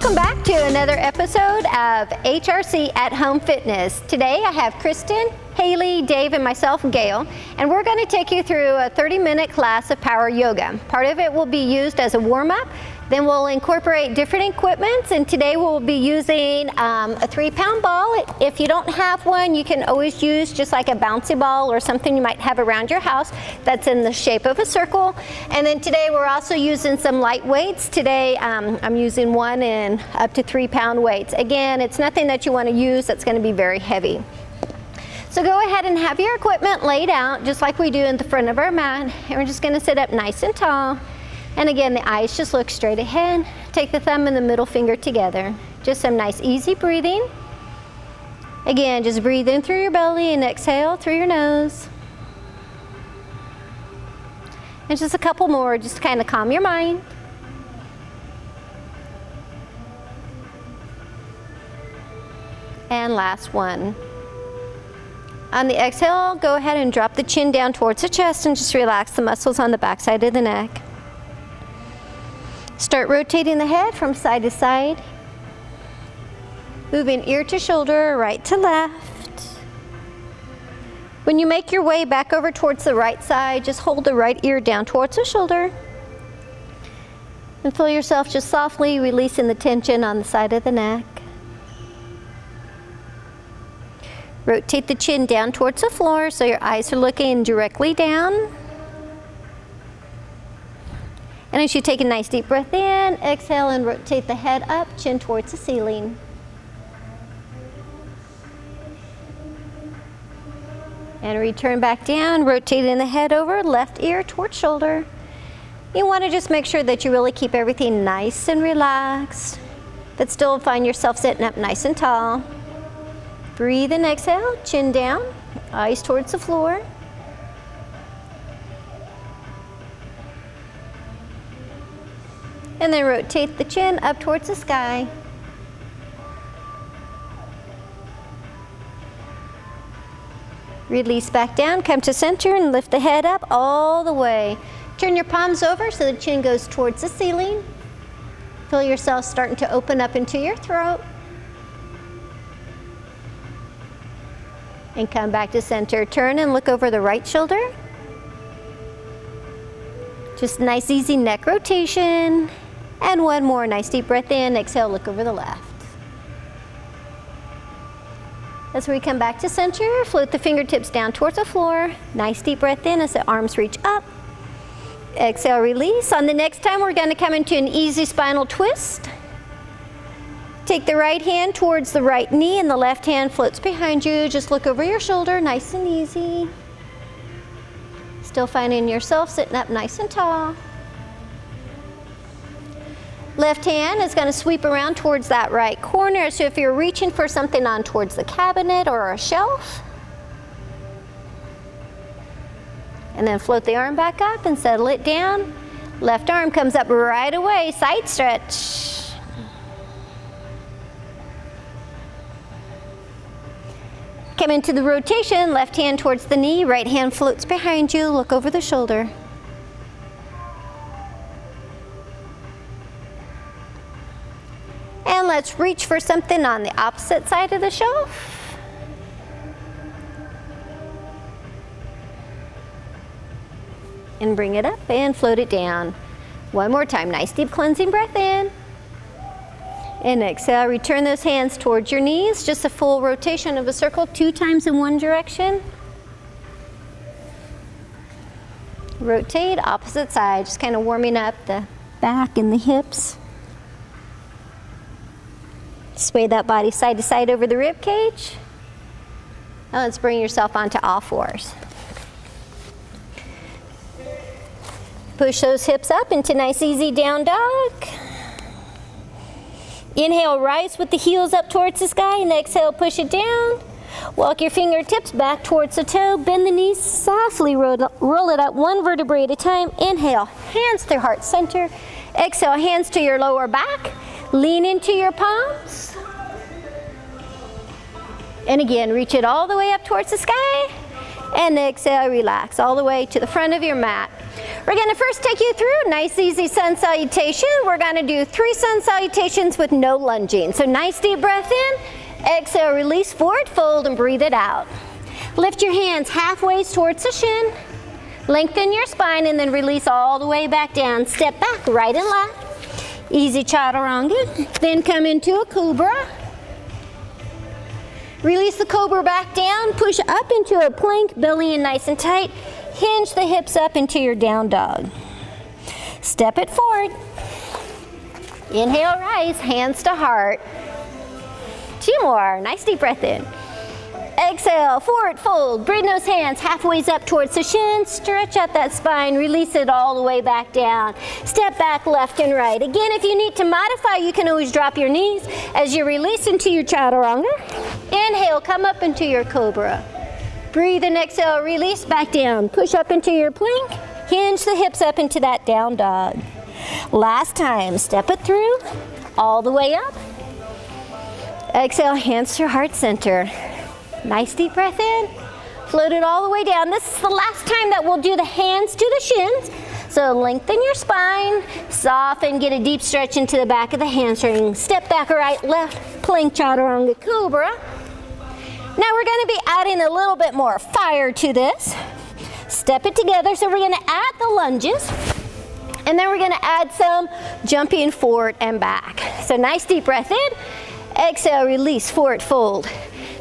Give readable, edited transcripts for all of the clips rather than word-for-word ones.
Welcome back to another episode of HRC at Home Fitness. Today I have Kristen, Haley, Dave, and myself, Gail, and we're going to take you through a 30-minute class of power yoga. Part of it will be used as a warm-up, then we'll incorporate different equipments, and today we'll be using a 3-pound ball. If you don't have one, you can always use just like a bouncy ball or something you might have around your house that's in the shape of a circle. And then today we're also using some light weights. Today I'm using 1 and up to 3-pound weights. Again, it's nothing that you want to use that's going to be very heavy. So go ahead and have your equipment laid out just like we do in the front of our mat, and we're just going to sit up nice and tall. And again, the eyes just look straight ahead. Take the thumb and the middle finger together. Just some nice easy breathing. Again, just breathe in through your belly and exhale through your nose. And just a couple more, just to kind of calm your mind. And last one. On the exhale, go ahead and drop the chin down towards the chest and just relax the muscles on the back side of the neck. Start rotating the head from side to side, moving ear to shoulder, right to left. When you make your way back over towards the right side, just hold the right ear down towards the shoulder and feel yourself just softly releasing the tension on the side of the neck. Rotate the chin down towards the floor so your eyes are looking directly down. And as you take a nice deep breath in, exhale and rotate the head up, chin towards the ceiling. And return back down, rotating the head over, left ear towards shoulder. You want to just make sure that you really keep everything nice and relaxed, but still find yourself sitting up nice and tall. Breathe and exhale, chin down, eyes towards the floor. And then rotate the chin up towards the sky. Release back down, come to center and lift the head up all the way. Turn your palms over so the chin goes towards the ceiling. Feel yourself starting to open up into your throat. And come back to center. Turn and look over the right shoulder. Just a nice easy neck rotation. And one more nice deep breath in, exhale, look over the left. As we come back to center, float the fingertips down towards the floor. Nice deep breath in as the arms reach up. Exhale, release. On the next time, we're going to come into an easy spinal twist. Take the right hand towards the right knee and the left hand floats behind you. Just look over your shoulder, nice and easy. Still finding yourself sitting up nice and tall. Left hand is going to sweep around towards that right corner. So if you're reaching for something on towards the cabinet or a shelf, and then float the arm back up and settle it down. Left arm comes up right away, side stretch. Come into the rotation, left hand towards the knee, right hand floats behind you, look over the shoulder. And let's reach for something on the opposite side of the shelf. And bring it up and float it down. One more time, nice deep cleansing breath in. And exhale, return those hands towards your knees. Just a full rotation of a circle 2 times in one direction. Rotate, opposite side, just kind of warming up the back and the hips. Sway that body side to side over the rib cage. Now let's bring yourself onto all fours. Push those hips up into nice easy down dog. Inhale, rise with the heels up towards the sky, and exhale, push it down. Walk your fingertips back towards the toe, bend the knees, softly roll it up 1 vertebrae at a time. Inhale, hands to heart center. Exhale, hands to your lower back. Lean into your palms. And again, reach it all the way up towards the sky. And exhale, relax all the way to the front of your mat. We're going to first take you through a nice easy sun salutation. We're going to do 3 sun salutations with no lunging. So nice deep breath in, exhale, release forward, fold and breathe it out. Lift your hands halfway towards the shin. Lengthen your spine and then release all the way back down. Step back, right and left. Easy chaturanga. Then come into a cobra. Release the cobra back down. Push up into a plank, belly in nice and tight. Hinge the hips up into your down dog. Step it forward. Inhale, rise, hands to heart. 2 more. Nice deep breath in. Exhale, forward fold. Bring those hands halfway up towards the shin. Stretch out that spine. Release it all the way back down. Step back left and right. Again, if you need to modify, you can always drop your knees as you release into your chaturanga. Inhale, come up into your cobra. Breathe and exhale, release back down. Push up into your plank. Hinge the hips up into that down dog. Last time, step it through, all the way up. Exhale, hands to heart center. Nice deep breath in, float it all the way down. This is the last time that we'll do the hands to the shins. So lengthen your spine, soften, get a deep stretch into the back of the hamstring. Step back right, left, plank chaturanga cobra. Now we're going to be adding a little bit more fire to this. Step it together, so we're going to add the lunges. And then we're going to add some jumping forward and back. So nice deep breath in, exhale, release, forward fold.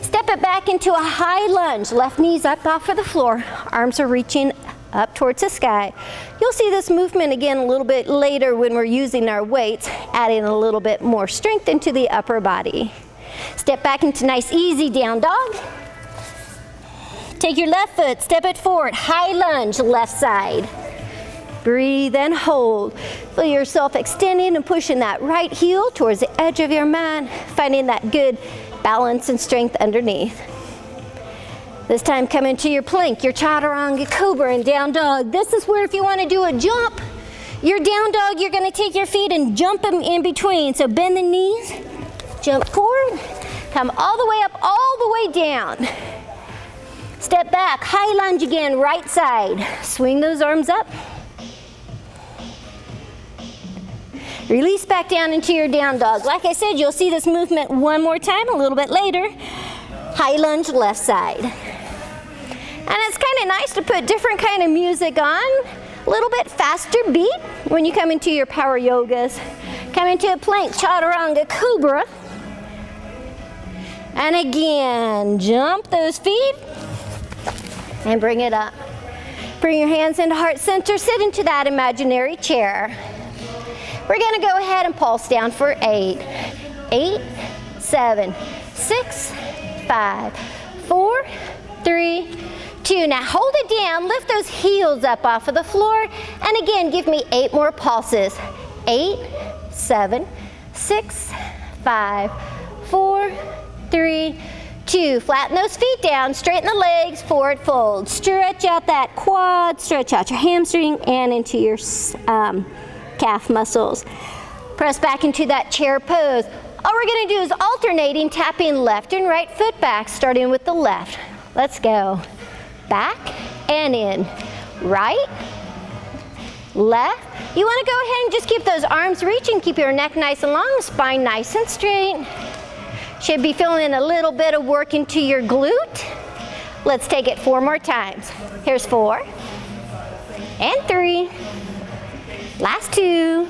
Step it back into a high lunge. Left knee's up off of the floor. Arms are reaching up towards the sky. You'll see this movement again a little bit later when we're using our weights, adding a little bit more strength into the upper body. Step back into nice easy down dog. Take your left foot, step it forward, high lunge, left side. Breathe and hold. Feel yourself extending and pushing that right heel towards the edge of your mat, finding that good balance and strength underneath. This time come into your plank, your chaturanga cobra and down dog. This is where if you want to do a jump, your down dog, you're going to take your feet and jump them in between. So bend the knees, jump forward, come all the way up, all the way down. Step back, high lunge again, right side. Swing those arms up. Release back down into your down dog. Like I said, you'll see this movement one more time a little bit later. High lunge, left side. And it's kind of nice to put different kind of music on. A little bit faster beat when you come into your power yogas. Come into a plank, chaturanga cobra. And again, jump those feet and bring it up. Bring your hands into heart center, sit into that imaginary chair. We're going to go ahead and pulse down for 8. 8, 7, 6, 5, 4, 3, 2. Now hold it down, lift those heels up off of the floor, and again, give me 8 more pulses. 8, 7, 6, 5, 4, 3, 2. Flatten those feet down, straighten the legs, forward fold. Stretch out that quad, stretch out your hamstring and into your calf muscles. Press back into that chair pose. All we're going to do is alternating, tapping left and right foot back, starting with the left. Let's go. Back and in. Right, left. You want to go ahead and just keep those arms reaching, keep your neck nice and long, spine nice and straight. Should be feeling a little bit of work into your glute. Let's take it 4 more times. Here's 4 and 3. Last 2.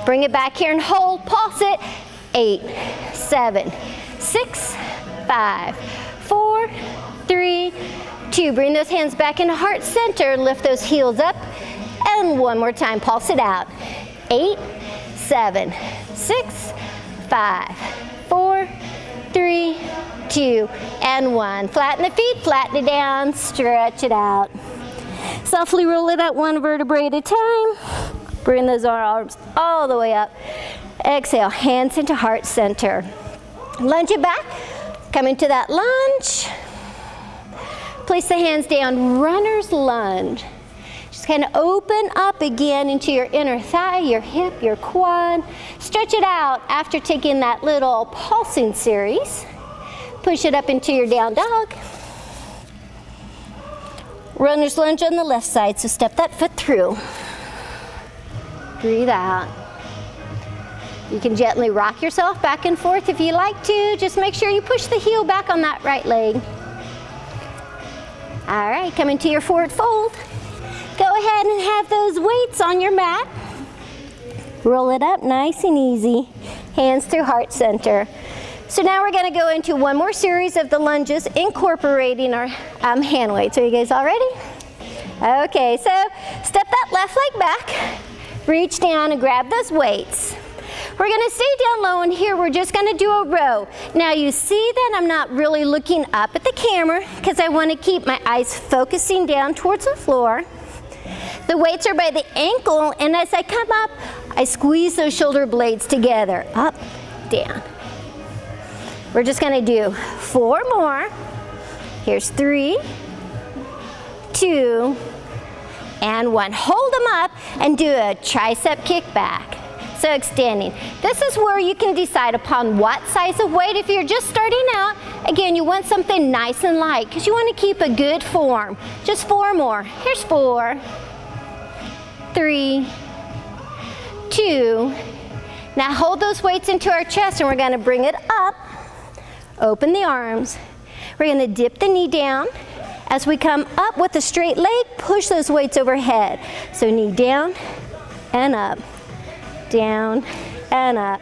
Bring it back here and hold. Pulse it. 8, 7, 6, 5, 4, 3, 2. Bring those hands back into heart center. Lift those heels up. And 1 more time. Pulse it out. 8, 7, 6, 5, 4, 3, 2, and 1. Flatten the feet, flatten it down, stretch it out. Softly roll it out 1 vertebrae at a time. Bring those arms all the way up. Exhale, hands into heart center. Lunge it back, come into that lunge. Place the hands down, runner's lunge. Just kind of open up again into your inner thigh, your hip, your quad. Stretch it out after taking that little pulsing series. Push it up into your down dog. Runner's lunge on the left side, so step that foot through. Breathe out. You can gently rock yourself back and forth if you like to. Just make sure you push the heel back on that right leg. All right, come into your forward fold. Go ahead and have those weights on your mat. Roll it up nice and easy. Hands through heart center. So now we're going to go into one more series of the lunges, incorporating our hand weights. Are you guys all ready? Okay, so step that left leg back. Reach down and grab those weights. We're going to stay down low, and here we're just going to do a row. Now you see that I'm not really looking up at the camera because I want to keep my eyes focusing down towards the floor. The weights are by the ankle, and as I come up, I squeeze those shoulder blades together. Up, down. We're just going to do 4 more. Here's 3, 2, and 1. Hold them up and do a tricep kick back. So extending. This is where you can decide upon what size of weight. If you're just starting out, again, you want something nice and light because you want to keep a good form. Just 4 more. Here's 4, 3, 2. Now hold those weights into our chest, and we're going to bring it up. Open the arms. We're going to dip the knee down. As we come up with a straight leg, push those weights overhead. So knee down and up, down and up.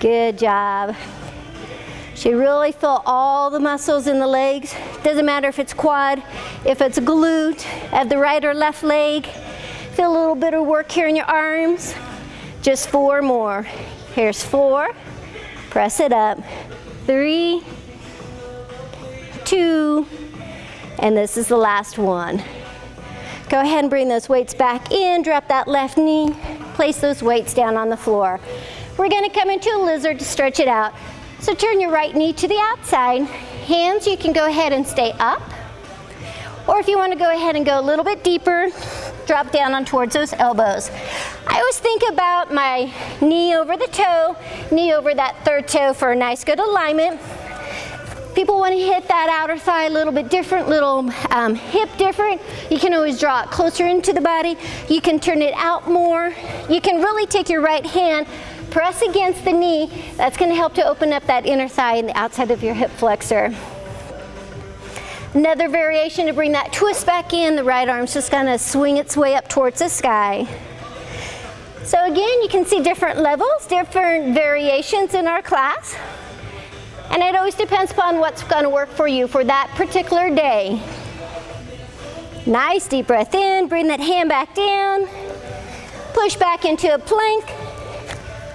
Good job. Should really feel all the muscles in the legs. Doesn't matter if it's quad, if it's glute of the right or left leg. Feel a little bit of work here in your arms. Just 4 more. Here's 4. Press it up. 3, 2, and this is the last one. Go ahead and bring those weights back in. Drop that left knee. Place those weights down on the floor. We're going to come into a lizard to stretch it out. So turn your right knee to the outside. Hands, you can go ahead and stay up. Or if you want to go ahead and go a little bit deeper, drop down on towards those elbows. I always think about my knee over the toe, knee over that third toe for a nice good alignment. People want to hit that outer thigh a little bit different, little hip different. You can always draw it closer into the body. You can turn it out more. You can really take your right hand, press against the knee. That's going to help to open up that inner thigh and the outside of your hip flexor. Another variation to bring that twist back in. The right arm's just going to swing its way up towards the sky. So again, you can see different levels, different variations in our class. And it always depends upon what's going to work for you for that particular day. Nice deep breath in, bring that hand back down, push back into a plank,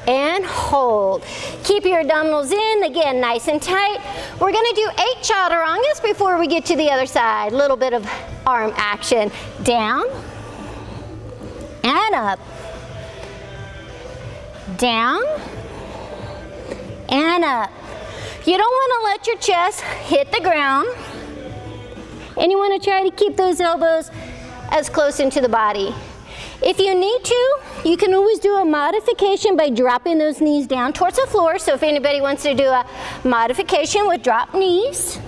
and hold. Keep your abdominals in, again, nice and tight. We're going to do 8 chaturangas before we get to the other side. A little bit of arm action. Down and up. Down and up. You don't want to let your chest hit the ground. And you want to try to keep those elbows as close into the body. If you need to, you can always do a modification by dropping those knees down towards the floor. So if anybody wants to do a modification with dropped knees,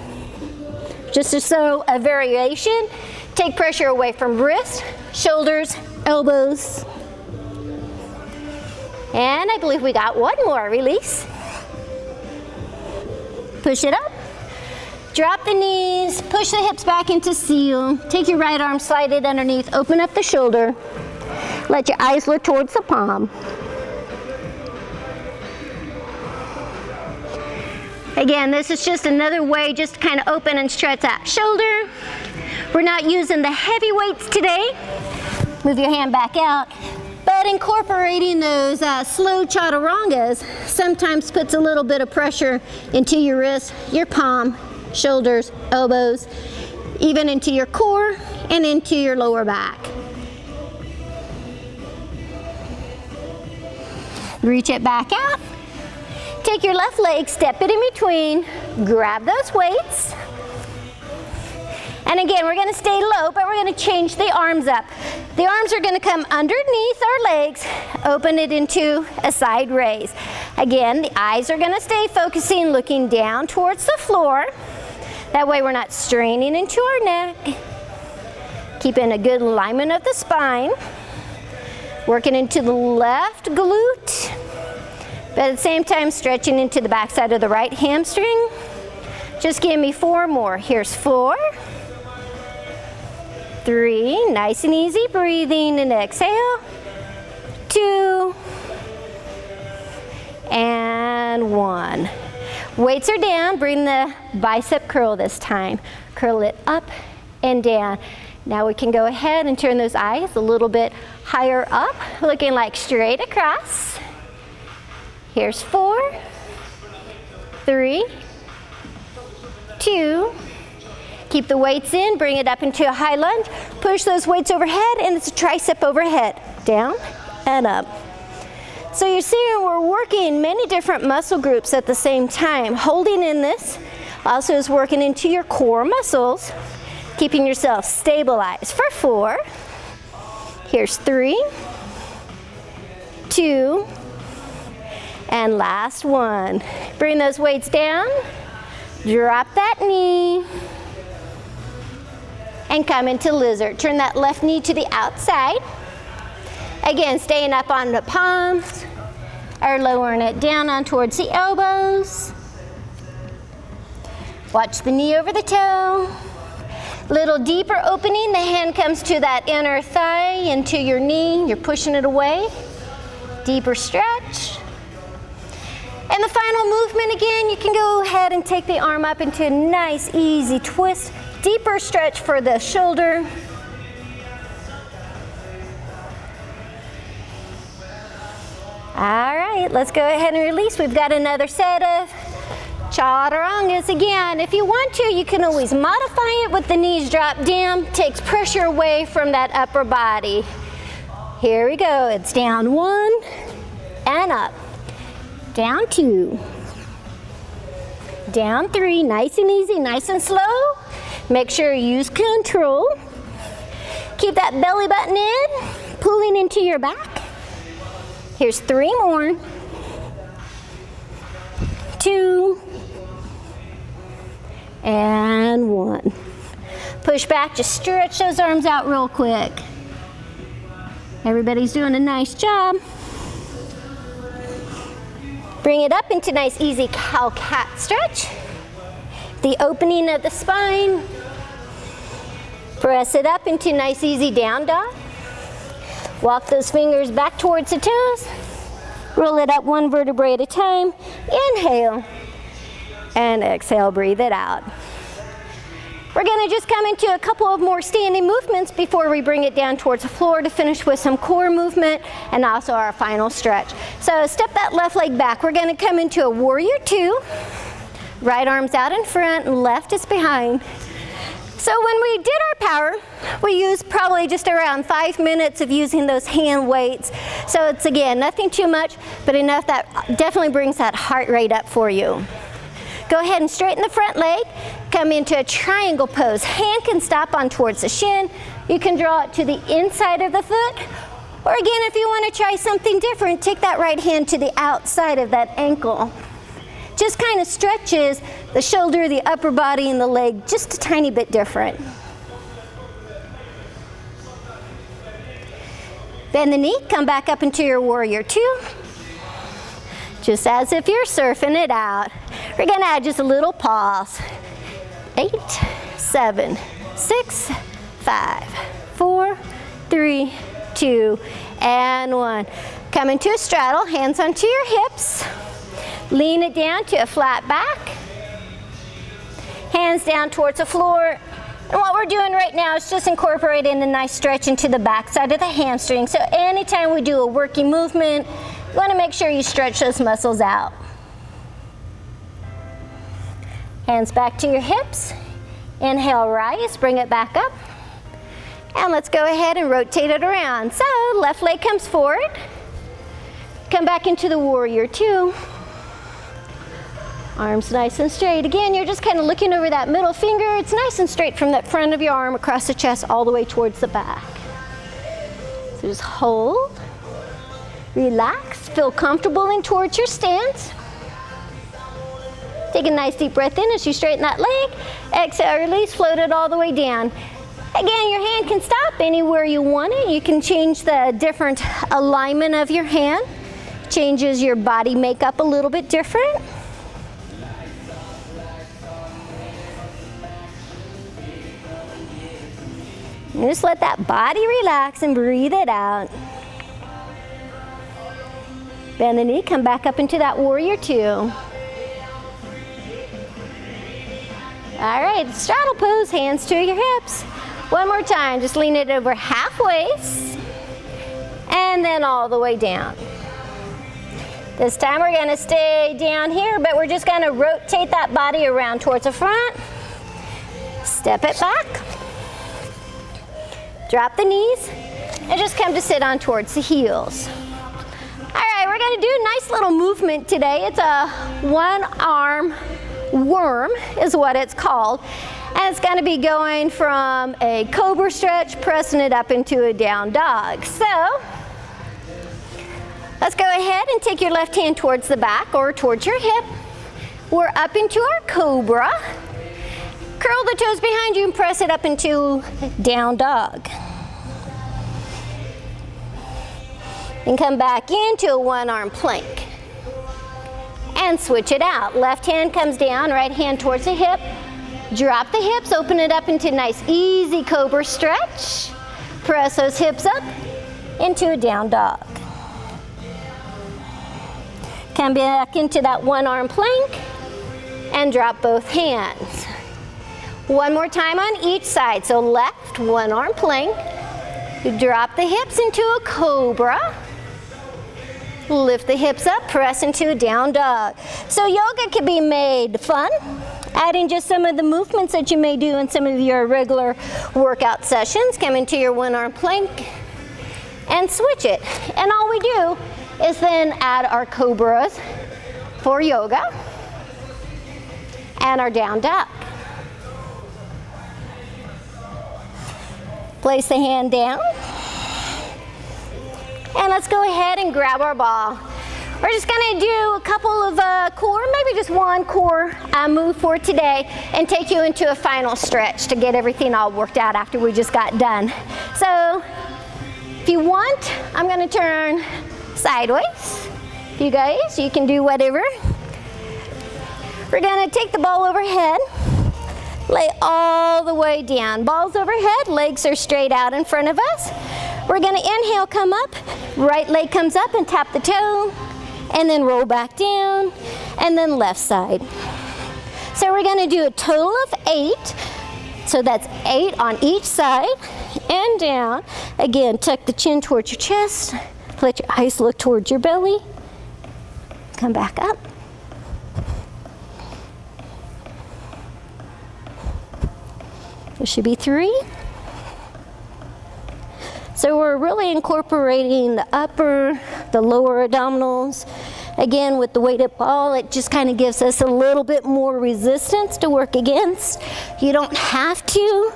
just to show a variation, take pressure away from wrists, shoulders, elbows. And I believe we got one more. Release. Push it up. Drop the knees, push the hips back into seal. Take your right arm, slide it underneath, open up the shoulder. Let your eyes look towards the palm. Again, this is just another way just to kind of open and stretch that shoulder. We're not using the heavy weights today. Move your hand back out. But incorporating those slow chaturangas sometimes puts a little bit of pressure into your wrist, your palm, shoulders, elbows, even into your core and into your lower back. Reach it back out. Take your left leg, step it in between, grab those weights. And again, we're going to stay low, but we're going to change the arms up. The arms are going to come underneath our legs, open it into a side raise. Again, the eyes are going to stay focusing, looking down towards the floor. That way we're not straining into our neck. Keeping a good alignment of the spine. Working into the left glute, but at the same time stretching into the backside of the right hamstring. Just give me 4 more. Here's 4, 3, nice and easy breathing, and exhale, 2, and 1. Weights are down, bring the bicep curl this time. Curl it up and down. Now we can go ahead and turn those eyes a little bit higher up, looking like straight across. Here's 4, 3, 2. Keep the weights in, bring it up into a high lunge. Push those weights overhead, and it's a tricep overhead. Down and up. So you're seeing we're working many different muscle groups at the same time. Holding in this also is working into your core muscles, keeping yourself stabilized for 4. Here's 3, 2, and last 1. Bring those weights down, drop that knee, and come into lizard. Turn that left knee to the outside. Again, staying up on the palms, or lowering it down on towards the elbows. Watch the knee over the toe. Little deeper opening, the hand comes to that inner thigh, into your knee, you're pushing it away. Deeper stretch. And the final movement again, you can go ahead and take the arm up into a nice, easy twist. Deeper stretch for the shoulder. All right, let's go ahead and release. We've got another set of chaturangas again. If you want to, you can always modify it with the knees dropped down. Takes pressure away from that upper body. Here we go. It's down 1 and up. Down 2. Down 3. Nice and easy, nice and slow. Make sure you use control. Keep that belly button in, pulling into your back. Here's 3 more. 2. And 1. Push back, just stretch those arms out real quick. Everybody's doing a nice job. Bring it up into nice easy cow-cat stretch. The opening of the spine. Press it up into nice easy down dog. Walk those fingers back towards the toes. Roll it up 1 vertebrae at a time. Inhale. And exhale, breathe it out. We're gonna just come into a couple of more standing movements before we bring it down towards the floor to finish with some core movement and also our final stretch. So step that left leg back. We're gonna come into a warrior 2. Right arm's out in front and left is behind. So when we did our power, we used probably just around 5 minutes of using those hand weights. So it's, again, nothing too much, but enough that definitely brings that heart rate up for you. Go ahead and straighten the front leg. Come into a triangle pose. Hand can stop on towards the shin. You can draw it to the inside of the foot. Or again, if you want to try something different, take that right hand to the outside of that ankle. Just kind of stretches the shoulder, the upper body, and the leg just a tiny bit different. Bend the knee, come back up into your warrior 2. Just as if you're surfing it out. We're gonna add just a little pause. 8, 7, 6, 5, 4, 3, 2, and 1. Come into a straddle, hands onto your hips. Lean it down to a flat back. Hands down towards the floor. And what we're doing right now is just incorporating a nice stretch into the back side of the hamstring. So anytime we do a working movement, you want to make sure you stretch those muscles out. Hands back to your hips. Inhale, rise, bring it back up. And let's go ahead and rotate it around. So left leg comes forward. Come back into the warrior 2. Arms nice and straight. Again, you're just kind of looking over that middle finger. It's nice and straight from that front of your arm across the chest all the way towards the back. So just hold, relax, feel comfortable in towards your stance. Take a nice deep breath in as you straighten that leg. Exhale, release, float it all the way down. Again, your hand can stop anywhere you want it. You can change the different alignment of your hand. Changes your body makeup a little bit different. And just let that body relax and breathe it out. Bend the knee, come back up into that warrior two. All right, straddle pose, hands to your hips. One more time, just lean it over halfway, and then all the way down. This time we're gonna stay down here, but we're just gonna rotate that body around towards the front. Step it back. Drop the knees, and just come to sit on towards the heels. All right, we're gonna do a nice little movement today. It's a one-arm worm is what it's called. And it's gonna be going from a cobra stretch, pressing it up into a down dog. So, let's go ahead and take your left hand towards the back or towards your hip. We're up into our cobra. Curl the toes behind you and press it up into down dog. And come back into a one-arm plank. And switch it out. Left hand comes down, right hand towards the hip. Drop the hips, open it up into a nice easy cobra stretch. Press those hips up into a down dog. Come back into that one-arm plank and drop both hands. One more time on each side. So left, one-arm plank. You drop the hips into a cobra. Lift the hips up, press into a down dog. So yoga can be made fun, adding just some of the movements that you may do in some of your regular workout sessions. Come into your one-arm plank and switch it. And all we do is then add our cobras for yoga and our down dog. Place the hand down. And let's go ahead and grab our ball. We're just gonna do a couple of core, maybe just one core move for today and take you into a final stretch to get everything all worked out after we just got done. So if you want, I'm gonna turn sideways. You guys, you can do whatever. We're gonna take the ball overhead, lay all the way down. Ball's overhead, legs are straight out in front of us. We're gonna inhale, come up, right leg comes up and tap the toe, and then roll back down, and then left side. So we're gonna do a total of 8. So that's 8 on each side, and down. Again, tuck the chin towards your chest, let your eyes look towards your belly. Come back up. There should be 3. So we're really incorporating the upper, the lower abdominals. Again, with the weighted ball, it just kind of gives us a little bit more resistance to work against. You don't have to.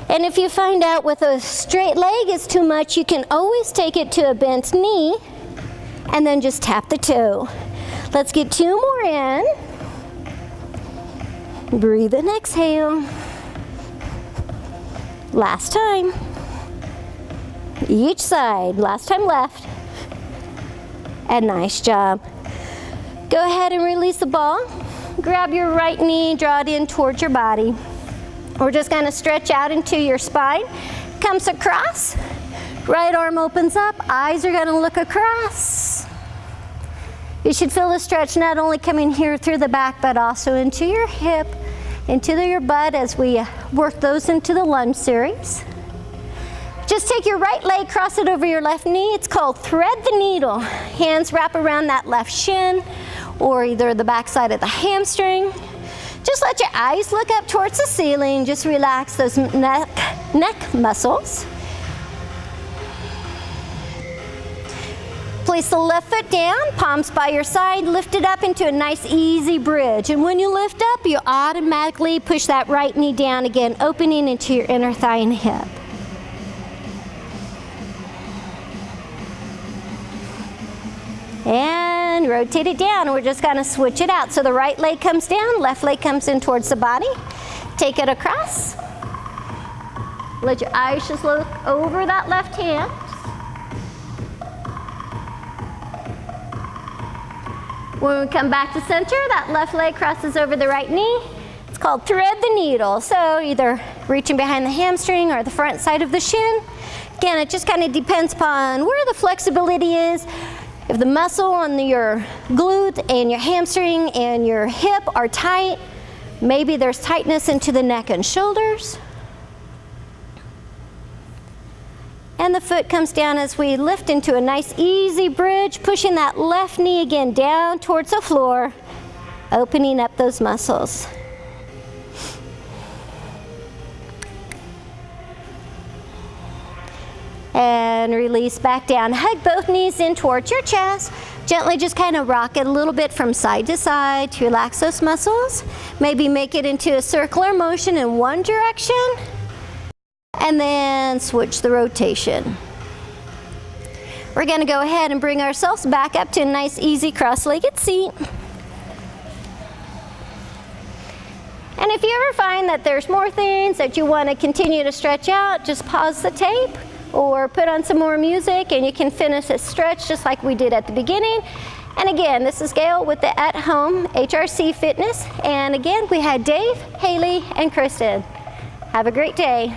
And if you find out with a straight leg is too much, you can always take it to a bent knee and then just tap the toe. Let's get 2 more in. Breathe and exhale. Last time. Each side, last time left. And nice job. Go ahead and release the ball. Grab your right knee, draw it in towards your body. We're just gonna stretch out into your spine. Comes across. Right arm opens up, eyes are gonna look across. You should feel the stretch not only coming here through the back, but also into your hip, into your butt as we work those into the lunge series. Just take your right leg, cross it over your left knee. It's called thread the needle. Hands wrap around that left shin or either the back side of the hamstring. Just let your eyes look up towards the ceiling. Just relax those neck muscles. Place the left foot down, palms by your side, lift it up into a nice easy bridge. And when you lift up, you automatically push that right knee down again, opening into your inner thigh and hip. And rotate it down. We're just gonna switch it out. So the right leg comes down, left leg comes in towards the body. Take it across. Let your eyes just look over that left hand. When we come back to center, that left leg crosses over the right knee. It's called thread the needle. So either reaching behind the hamstring or the front side of the shin. Again, it just kind of depends upon where the flexibility is. If the muscle on your glute and your hamstring and your hip are tight, maybe there's tightness into the neck and shoulders. And the foot comes down as we lift into a nice easy bridge, pushing that left knee again down towards the floor, opening up those muscles. And release back down. Hug both knees in towards your chest. Gently just kind of rock it a little bit from side to side to relax those muscles. Maybe make it into a circular motion in one direction. And then switch the rotation. We're going to go ahead and bring ourselves back up to a nice easy cross-legged seat. And if you ever find that there's more things that you want to continue to stretch out, just pause the tape or put on some more music and you can finish a stretch just like we did at the beginning. And again, this is Gail with the At Home HRC Fitness. And again, we had Dave, Haley, and Kristen. Have a great day.